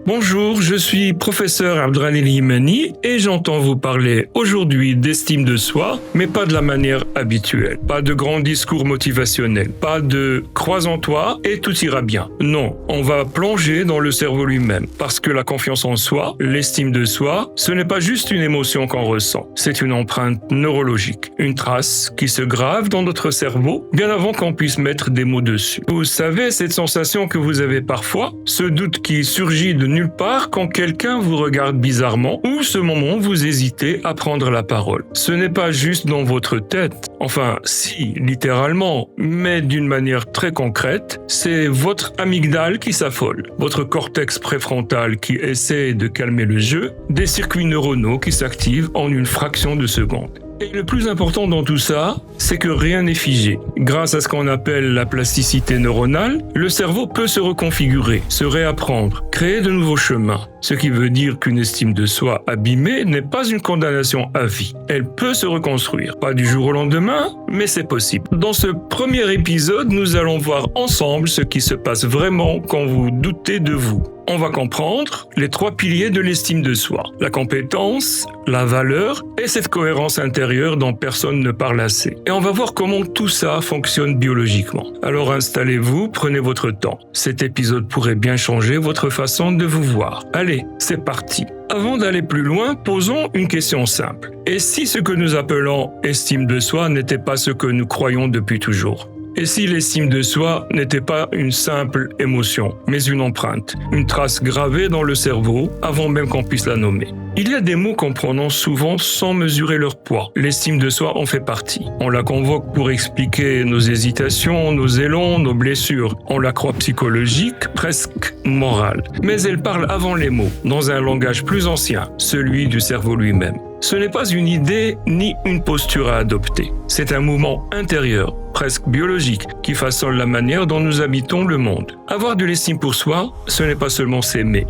Bonjour, je suis professeur Abdelghani Limani et j'entends vous parler aujourd'hui d'estime de soi, mais pas de la manière habituelle. Pas de grands discours motivationnels, pas de crois en toi et tout ira bien. Non, on va plonger dans le cerveau lui-même, parce que la confiance en soi, l'estime de soi, ce n'est pas juste une émotion qu'on ressent, c'est une empreinte neurologique, une trace qui se grave dans notre cerveau bien avant qu'on puisse mettre des mots dessus. Vous savez, cette sensation que vous avez parfois, ce doute qui surgit de nulle part quand quelqu'un vous regarde bizarrement ou ce moment où vous hésitez à prendre la parole. Ce n'est pas juste dans votre tête, enfin si, littéralement, mais d'une manière très concrète, c'est votre amygdale qui s'affole, votre cortex préfrontal qui essaie de calmer le jeu, des circuits neuronaux qui s'activent en une fraction de seconde. Et le plus important dans tout ça, c'est que rien n'est figé. Grâce à ce qu'on appelle la plasticité neuronale, le cerveau peut se reconfigurer, se réapprendre, créer de nouveaux chemins. Ce qui veut dire qu'une estime de soi abîmée n'est pas une condamnation à vie. Elle peut se reconstruire. Pas du jour au lendemain, mais c'est possible. Dans ce premier épisode, nous allons voir ensemble ce qui se passe vraiment quand vous doutez de vous. On va comprendre les 3 piliers de l'estime de soi. La compétence, la valeur et cette cohérence intérieure dont personne ne parle assez. Et on va voir comment tout ça fonctionne biologiquement. Alors installez-vous, prenez votre temps. Cet épisode pourrait bien changer votre façon de vous voir. Allez, c'est parti. Avant d'aller plus loin, posons une question simple. Et si ce que nous appelons estime de soi n'était pas ce que nous croyons depuis toujours ? Et si l'estime de soi n'était pas une simple émotion, mais une empreinte, une trace gravée dans le cerveau avant même qu'on puisse la nommer? Il y a des mots qu'on prononce souvent sans mesurer leur poids. L'estime de soi en fait partie. On la convoque pour expliquer nos hésitations, nos élans, nos blessures. On la croit psychologique, presque morale. Mais elle parle avant les mots, dans un langage plus ancien, celui du cerveau lui-même. Ce n'est pas une idée ni une posture à adopter. C'est un mouvement intérieur, presque biologique, qui façonne la manière dont nous habitons le monde. Avoir de l'estime pour soi, ce n'est pas seulement s'aimer.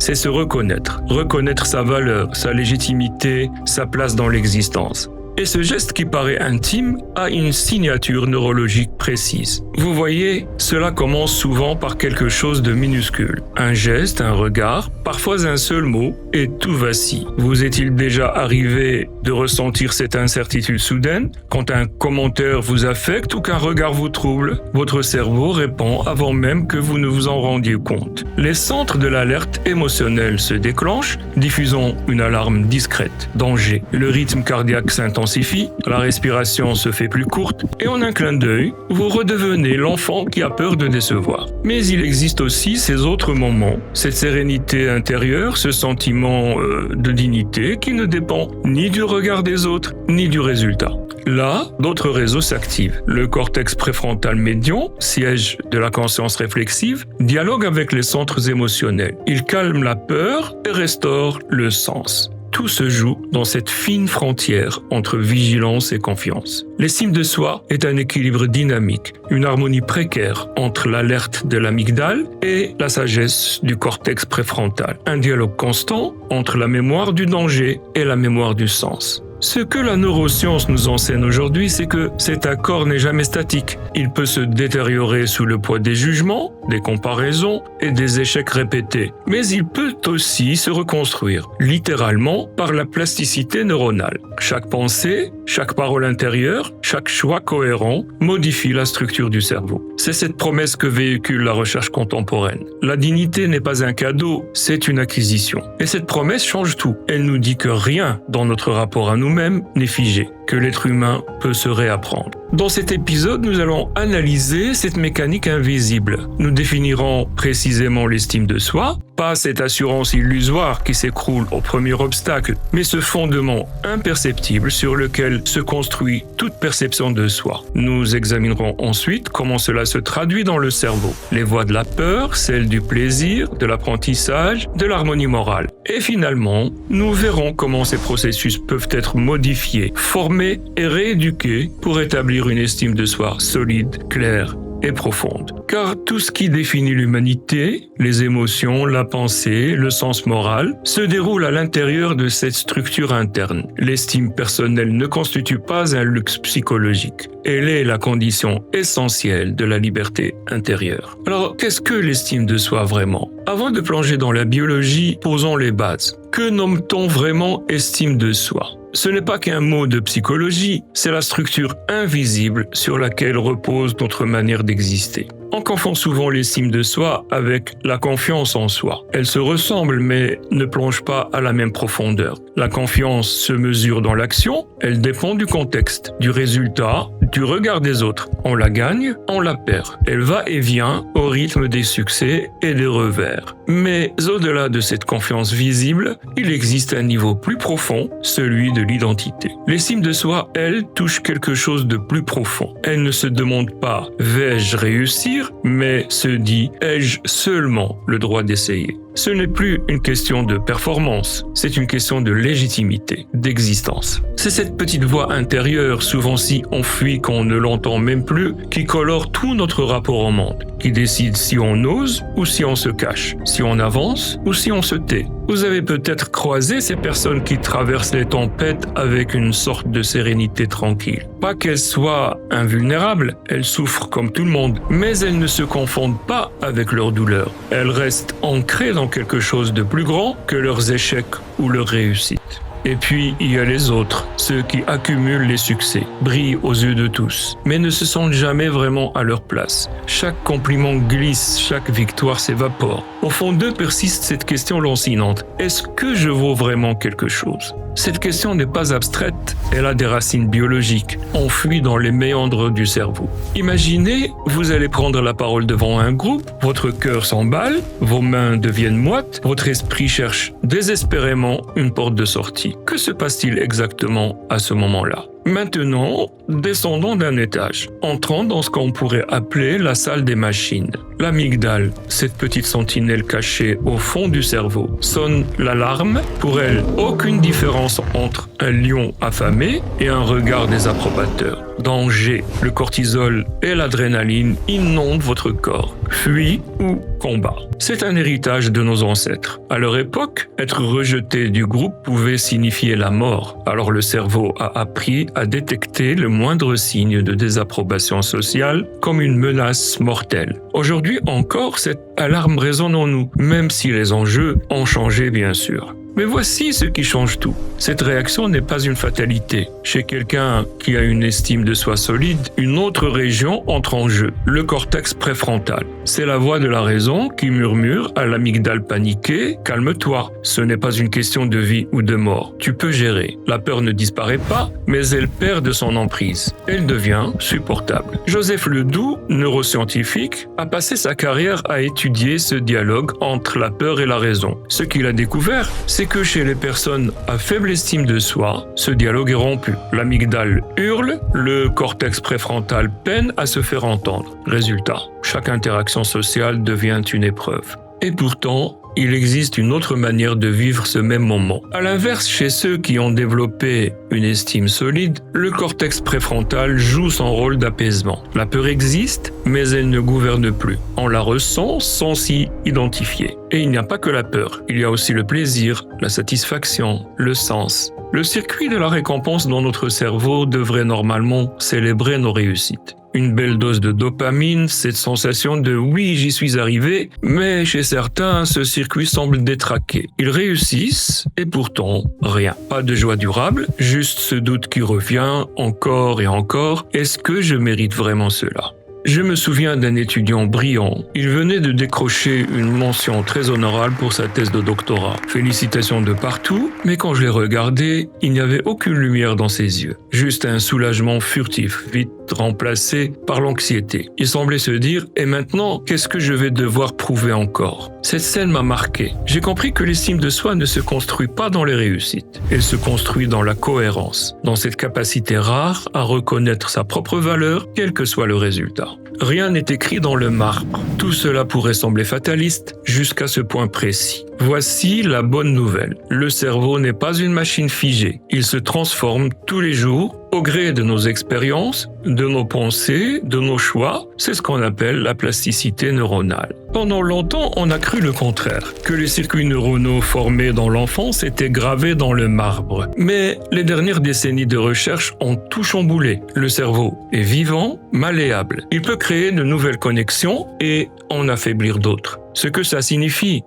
C'est se reconnaître. Reconnaître sa valeur, sa légitimité, sa place dans l'existence. Et ce geste qui paraît intime a une signature neurologique précise. Vous voyez, cela commence souvent par quelque chose de minuscule. Un geste, un regard, parfois un seul mot, et tout vacille. Vous est-il déjà arrivé de ressentir cette incertitude soudaine? Quand un commentaire vous affecte ou qu'un regard vous trouble, votre cerveau répond avant même que vous ne vous en rendiez compte. Les centres de l'alerte émotionnelle se déclenchent, diffusant une alarme discrète. Danger. Le rythme cardiaque s'intensifie, la respiration se fait plus courte et en un clin d'œil, vous redevenez l'enfant qui a peur de décevoir. Mais il existe aussi ces autres moments, cette sérénité intérieure, ce sentiment de dignité qui ne dépend ni du regard des autres, ni du résultat. Là, d'autres réseaux s'activent. Le cortex préfrontal médian, siège de la conscience réflexive, dialogue avec les centres émotionnels. Il calme la peur et restaure le sens. Tout se joue dans cette fine frontière entre vigilance et confiance. L'estime de soi est un équilibre dynamique, une harmonie précaire entre l'alerte de l'amygdale et la sagesse du cortex préfrontal. Un dialogue constant entre la mémoire du danger et la mémoire du sens. Ce que la neuroscience nous enseigne aujourd'hui, c'est que cet accord n'est jamais statique. Il peut se détériorer sous le poids des jugements, des comparaisons et des échecs répétés. Mais il peut aussi se reconstruire, littéralement, par la plasticité neuronale. Chaque pensée, chaque parole intérieure, chaque choix cohérent modifie la structure du cerveau. C'est cette promesse que véhicule la recherche contemporaine. La dignité n'est pas un cadeau, c'est une acquisition. Et cette promesse change tout. Elle nous dit que rien dans notre rapport à nous-mêmes n'est figé, que l'être humain peut se réapprendre. Dans cet épisode, nous allons analyser cette mécanique invisible. Nous définirons précisément l'estime de soi, pas cette assurance illusoire qui s'écroule au premier obstacle, mais ce fondement imperceptible sur lequel se construit toute perception de soi. Nous examinerons ensuite comment cela se traduit dans le cerveau. Les voies de la peur, celles du plaisir, de l'apprentissage, de l'harmonie morale. Et finalement, nous verrons comment ces processus peuvent être modifiés, formés et rééduqués pour établir une estime de soi solide, claire et profonde. Car tout ce qui définit l'humanité, les émotions, la pensée, le sens moral, se déroule à l'intérieur de cette structure interne. L'estime personnelle ne constitue pas un luxe psychologique. Elle est la condition essentielle de la liberté intérieure. Alors, qu'est-ce que l'estime de soi vraiment ? Avant de plonger dans la biologie, posons les bases. Que nomme-t-on vraiment estime de soi ? Ce n'est pas qu'un mot de psychologie, c'est la structure invisible sur laquelle repose notre manière d'exister. On confond souvent l'estime de soi avec la confiance en soi. Elles se ressemblent mais ne plongent pas à la même profondeur. La confiance se mesure dans l'action, elle dépend du contexte, du résultat, du regard des autres. On la gagne, on la perd. Elle va et vient au rythme des succès et des revers. Mais au-delà de cette confiance visible, il existe un niveau plus profond, celui de l'identité. L'estime de soi, elle, touche quelque chose de plus profond. Elle ne se demande pas « vais-je réussir ?» mais se dit « ai-je seulement le droit d'essayer ?» Ce n'est plus une question de performance, c'est une question de légitimité, d'existence. C'est cette petite voix intérieure, souvent si enfuie qu'on ne l'entend même plus, qui colore tout notre rapport au monde, qui décide si on ose ou si on se cache, si on avance ou si on se tait. Vous avez peut-être croisé ces personnes qui traversent les tempêtes avec une sorte de sérénité tranquille. Pas qu'elles soient invulnérables, elles souffrent comme tout le monde, mais elles ne se confondent pas avec leur douleur. Elles restent ancrées dans quelque chose de plus grand que leurs échecs ou leurs réussites. Et puis, il y a les autres, ceux qui accumulent les succès, brillent aux yeux de tous, mais ne se sentent jamais vraiment à leur place. Chaque compliment glisse, chaque victoire s'évapore. Au fond d'eux persiste cette question lancinante. Est-ce que je vaux vraiment quelque chose ? Cette question n'est pas abstraite, elle a des racines biologiques, enfouies dans les méandres du cerveau. Imaginez, vous allez prendre la parole devant un groupe, votre cœur s'emballe, vos mains deviennent moites, votre esprit cherche désespérément une porte de sortie. Que se passe-t-il exactement à ce moment-là ? Maintenant, descendons d'un étage, entrons dans ce qu'on pourrait appeler la salle des machines. L'amygdale, cette petite sentinelle cachée au fond du cerveau, sonne l'alarme. Pour elle, aucune différence entre un lion affamé et un regard des approbateurs. Danger, le cortisol et l'adrénaline inondent votre corps. Fuis ou combat. C'est un héritage de nos ancêtres. À leur époque, être rejeté du groupe pouvait signifier la mort. Alors le cerveau a appris à détecter le moindre signe de désapprobation sociale comme une menace mortelle. Aujourd'hui encore, cette alarme résonne en nous, même si les enjeux ont changé bien sûr. Mais voici ce qui change tout. Cette réaction n'est pas une fatalité. Chez quelqu'un qui a une estime de soi solide, une autre région entre en jeu, le cortex préfrontal. C'est la voix de la raison qui murmure à l'amygdale paniquée « Calme-toi, ce n'est pas une question de vie ou de mort. Tu peux gérer. » La peur ne disparaît pas, mais elle perd de son emprise. Elle devient supportable. Joseph Ledoux, neuroscientifique, a passé sa carrière à étudier ce dialogue entre la peur et la raison. Ce qu'il a découvert, c'est que chez les personnes à faible estime de soi, ce dialogue est rompu. L'amygdale hurle, le cortex préfrontal peine à se faire entendre. Résultat, chaque interaction sociale devient une épreuve. Et pourtant, il existe une autre manière de vivre ce même moment. À l'inverse, chez ceux qui ont développé une estime solide, le cortex préfrontal joue son rôle d'apaisement. La peur existe, mais elle ne gouverne plus. On la ressent sans s'y identifier. Et il n'y a pas que la peur, il y a aussi le plaisir, la satisfaction, le sens. Le circuit de la récompense dans notre cerveau devrait normalement célébrer nos réussites. Une belle dose de dopamine, cette sensation de « oui, j'y suis arrivé », mais chez certains, ce circuit semble détraqué. Ils réussissent et pourtant, rien. Pas de joie durable, juste ce doute qui revient encore et encore. Est-ce que je mérite vraiment cela ? Je me souviens d'un étudiant brillant. Il venait de décrocher une mention très honorable pour sa thèse de doctorat. Félicitations de partout, mais quand je l'ai regardé, il n'y avait aucune lumière dans ses yeux. Juste un soulagement furtif, vite remplacé par l'anxiété. Il semblait se dire « Et maintenant, qu'est-ce que je vais devoir prouver encore ?» Cette scène m'a marqué. J'ai compris que l'estime de soi ne se construit pas dans les réussites. Elle se construit dans la cohérence, dans cette capacité rare à reconnaître sa propre valeur, quel que soit le résultat. rien n'est écrit dans le marbre. Tout cela pourrait sembler fataliste jusqu'à ce point précis. Voici la bonne nouvelle. Le cerveau n'est pas une machine figée. Il se transforme tous les jours au gré de nos expériences, de nos pensées, de nos choix. C'est ce qu'on appelle la plasticité neuronale. Pendant longtemps, on a cru le contraire, que les circuits neuronaux formés dans l'enfance étaient gravés dans le marbre. Mais les dernières décennies de recherche ont tout chamboulé. Le cerveau est vivant, malléable. Il peut créer de nouvelles connexions et en affaiblir d'autres. Ce que ça signifie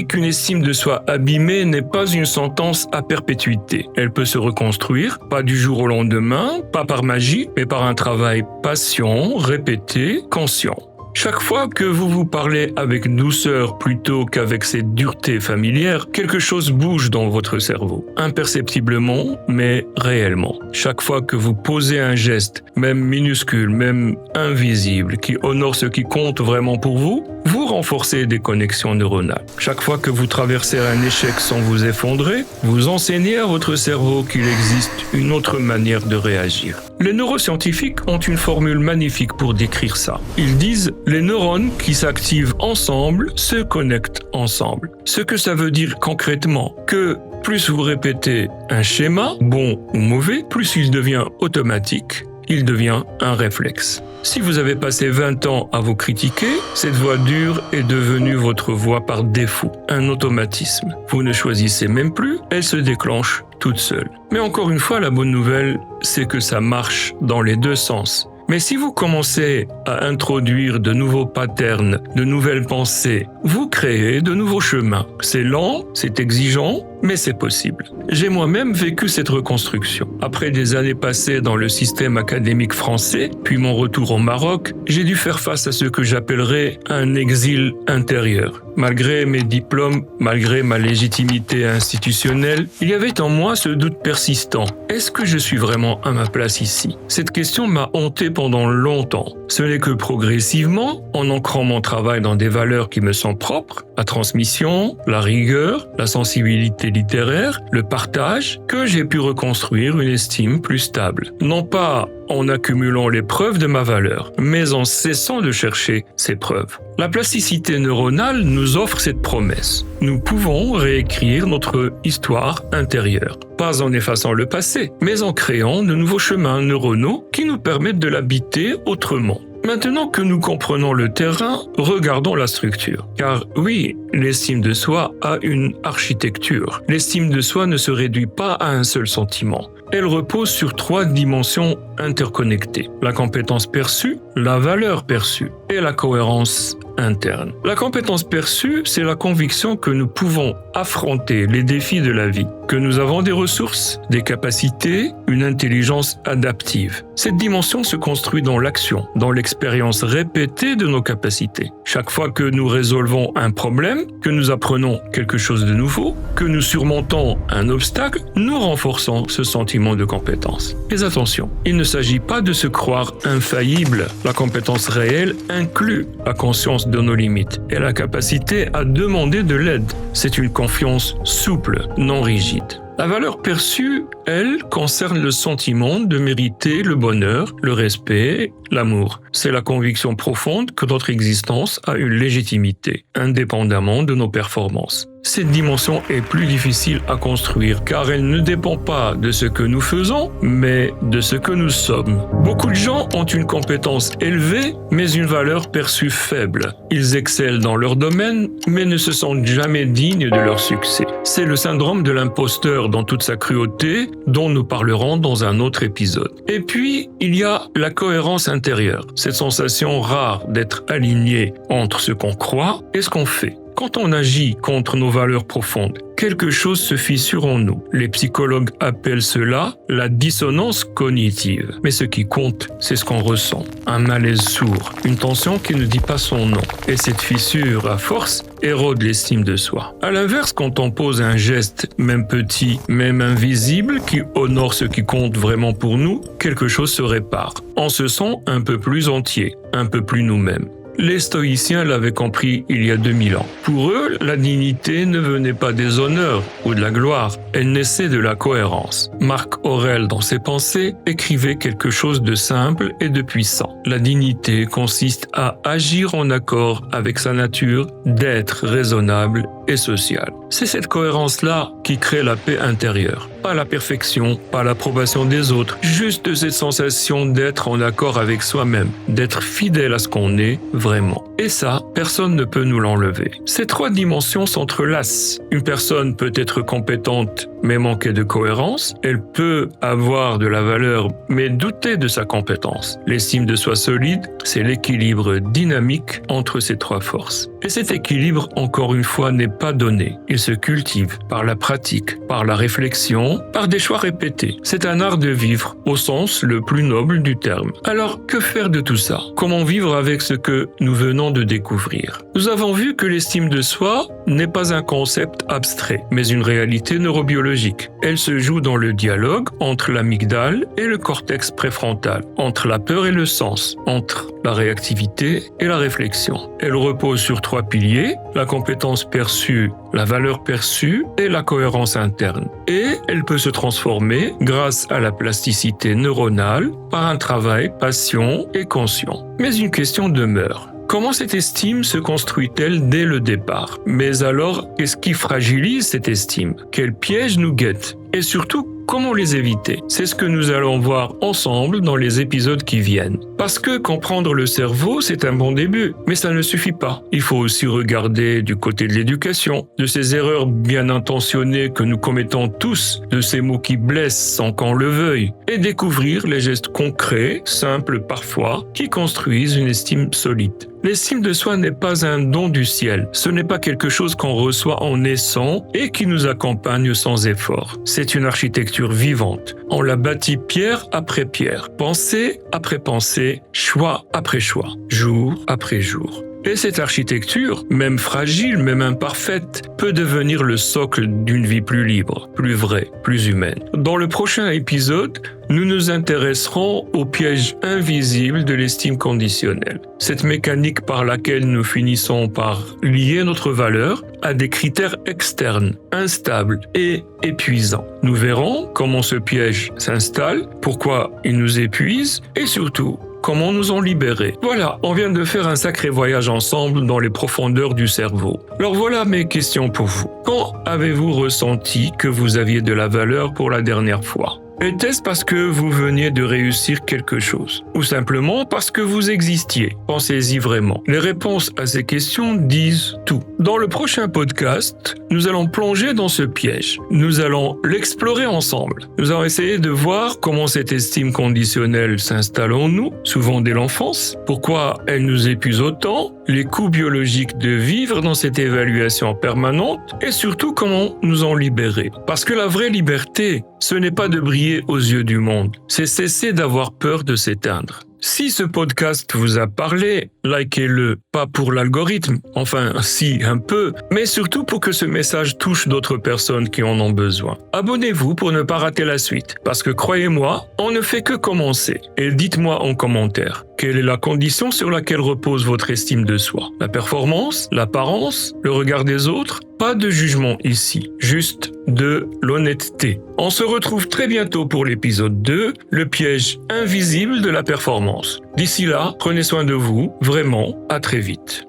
qu'une estime de soi abîmée n'est pas une sentence à perpétuité. Elle peut se reconstruire, pas du jour au lendemain, pas par magie, mais par un travail patient, répété, conscient. Chaque fois que vous vous parlez avec douceur plutôt qu'avec cette dureté familière, quelque chose bouge dans votre cerveau. Imperceptiblement, mais réellement. Chaque fois que vous posez un geste, même minuscule, même invisible, qui honore ce qui compte vraiment pour vous, vous renforcez des connexions neuronales. Chaque fois que vous traversez un échec sans vous effondrer, vous enseignez à votre cerveau qu'il existe une autre manière de réagir. Les neuroscientifiques ont une formule magnifique pour décrire ça. Ils disent « les neurones qui s'activent ensemble se connectent ensemble ». Ce que ça veut dire concrètement, que plus vous répétez un schéma, bon ou mauvais, plus il devient automatique, il devient un réflexe. Si vous avez passé 20 ans à vous critiquer, cette voix dure est devenue votre voix par défaut, un automatisme. Vous ne choisissez même plus, elle se déclenche toute seule. Mais encore une fois, la bonne nouvelle, c'est que ça marche dans les deux sens. Mais si vous commencez à introduire de nouveaux patterns, de nouvelles pensées, vous créez de nouveaux chemins. C'est lent, c'est exigeant, mais c'est possible. J'ai moi-même vécu cette reconstruction. Après des années passées dans le système académique français, puis mon retour au Maroc, j'ai dû faire face à ce que j'appellerais un exil intérieur. Malgré mes diplômes, malgré ma légitimité institutionnelle, il y avait en moi ce doute persistant. Est-ce que je suis vraiment à ma place ici ? Cette question m'a hanté pendant longtemps. Ce n'est que progressivement, en ancrant mon travail dans des valeurs qui me sont propres, la transmission, la rigueur, la sensibilité littéraire, le partage, que j'ai pu reconstruire une estime plus stable. Non pas en accumulant les preuves de ma valeur, mais en cessant de chercher ces preuves. La plasticité neuronale nous offre cette promesse. Nous pouvons réécrire notre histoire intérieure. Pas en effaçant le passé, mais en créant de nouveaux chemins neuronaux qui nous permettent de l'habiter autrement. Maintenant que nous comprenons le terrain, regardons la structure. Car oui, l'estime de soi a une architecture. L'estime de soi ne se réduit pas à un seul sentiment. Elle repose sur 3 dimensions interconnectées. La compétence perçue, la valeur perçue et la cohérence interne. La compétence perçue, c'est la conviction que nous pouvons affronter les défis de la vie, que nous avons des ressources, des capacités, une intelligence adaptive. Cette dimension se construit dans l'action, dans l'expérience répétée de nos capacités. Chaque fois que nous résolvons un problème, que nous apprenons quelque chose de nouveau, que nous surmontons un obstacle, nous renforçons ce sentiment de compétence. Mais attention, il ne s'agit pas de se croire infaillible. La compétence réelle inclut la conscience de nos limites et la capacité à demander de l'aide. C'est une confiance souple, non rigide. La valeur perçue, elle, concerne le sentiment de mériter le bonheur, le respect, l'amour. C'est la conviction profonde que notre existence a une légitimité, indépendamment de nos performances. Cette dimension est plus difficile à construire car elle ne dépend pas de ce que nous faisons, mais de ce que nous sommes. Beaucoup de gens ont une compétence élevée, mais une valeur perçue faible. Ils excellent dans leur domaine, mais ne se sentent jamais dignes de leur succès. C'est le syndrome de l'imposteur dans toute sa cruauté, dont nous parlerons dans un autre épisode. Et puis, il y a la cohérence intérieure, cette sensation rare d'être aligné entre ce qu'on croit et ce qu'on fait. Quand on agit contre nos valeurs profondes, quelque chose se fissure en nous. Les psychologues appellent cela la dissonance cognitive. Mais ce qui compte, c'est ce qu'on ressent. Un malaise sourd, une tension qui ne dit pas son nom. Et cette fissure, à force, érode l'estime de soi. À l'inverse, quand on pose un geste, même petit, même invisible, qui honore ce qui compte vraiment pour nous, quelque chose se répare. On se sent un peu plus entier, un peu plus nous-mêmes. Les stoïciens l'avaient compris il y a 2000 ans. Pour eux, la dignité ne venait pas des honneurs ou de la gloire, elle naissait de la cohérence. Marc Aurèle, dans ses pensées, écrivait quelque chose de simple et de puissant. La dignité consiste à agir en accord avec sa nature d'être raisonnable et social. C'est cette cohérence-là qui crée la paix intérieure. Pas la perfection, pas l'approbation des autres, juste cette sensation d'être en accord avec soi-même, d'être fidèle à ce qu'on est vraiment. Et ça, personne ne peut nous l'enlever. Ces trois dimensions s'entrelacent. Une personne peut être compétente mais manquer de cohérence. Elle peut avoir de la valeur mais douter de sa compétence. L'estime de soi solide, c'est l'équilibre dynamique entre ces trois forces. Et cet équilibre, encore une fois, n'est pas donné. Il se cultive par la pratique, par la réflexion, par des choix répétés. C'est un art de vivre, au sens le plus noble du terme. Alors, que faire de tout ça? Comment vivre avec ce que nous venons de découvrir? Nous avons vu que l'estime de soi n'est pas un concept abstrait, mais une réalité neurobiologique. Elle se joue dans le dialogue entre l'amygdale et le cortex préfrontal, entre la peur et le sens, entre la réactivité et la réflexion. Elle repose sur trois piliers, la compétence perçue, la valeur perçue et la cohérence interne. Et elle peut se transformer grâce à la plasticité neuronale par un travail patient et conscient. Mais une question demeure. Comment cette estime se construit-elle dès le départ? Mais alors, qu'est-ce qui fragilise cette estime? Quels pièges nous guettent? Et surtout, comment les éviter? C'est ce que nous allons voir ensemble dans les épisodes qui viennent. Parce que comprendre le cerveau, c'est un bon début, mais ça ne suffit pas. Il faut aussi regarder du côté de l'éducation, de ces erreurs bien intentionnées que nous commettons tous, de ces mots qui blessent sans qu'on le veuille, et découvrir les gestes concrets, simples parfois, qui construisent une estime solide. L'estime de soi n'est pas un don du ciel. Ce n'est pas quelque chose qu'on reçoit en naissant et qui nous accompagne sans effort. C'est une architecture vivante. On la bâtit pierre après pierre, pensée après pensée, choix après choix, jour après jour. Et cette architecture, même fragile, même imparfaite, peut devenir le socle d'une vie plus libre, plus vraie, plus humaine. Dans le prochain épisode, nous nous intéresserons au piège invisible de l'estime conditionnelle. Cette mécanique par laquelle nous finissons par lier notre valeur à des critères externes, instables et épuisants. Nous verrons comment ce piège s'installe, pourquoi il nous épuise et surtout, comment nous en libérer. Voilà, on vient de faire un sacré voyage ensemble dans les profondeurs du cerveau. Alors voilà mes questions pour vous. Quand avez-vous ressenti que vous aviez de la valeur pour la dernière fois? Était-ce parce que vous veniez de réussir quelque chose? Ou simplement parce que vous existiez? Pensez-y vraiment. Les réponses à ces questions disent tout. Dans le prochain podcast, nous allons plonger dans ce piège. Nous allons l'explorer ensemble. Nous allons essayer de voir comment cette estime conditionnelle s'installe en nous, souvent dès l'enfance, pourquoi elle nous épuise autant, les coûts biologiques de vivre dans cette évaluation permanente et surtout comment nous en libérer. Parce que la vraie liberté, ce n'est pas de briller aux yeux du monde, c'est cesser d'avoir peur de s'éteindre. Si ce podcast vous a parlé, likez-le, pas pour l'algorithme, enfin si un peu, mais surtout pour que ce message touche d'autres personnes qui en ont besoin. Abonnez-vous pour ne pas rater la suite, parce que croyez-moi, on ne fait que commencer. Et dites-moi en commentaire, quelle est la condition sur laquelle repose votre estime de soi? La performance, l'apparence, le regard des autres? Pas de jugement ici, juste de l'honnêteté. On se retrouve très bientôt pour l'épisode 2, le piège invisible de la performance. D'ici là, prenez soin de vous, vraiment, à très vite.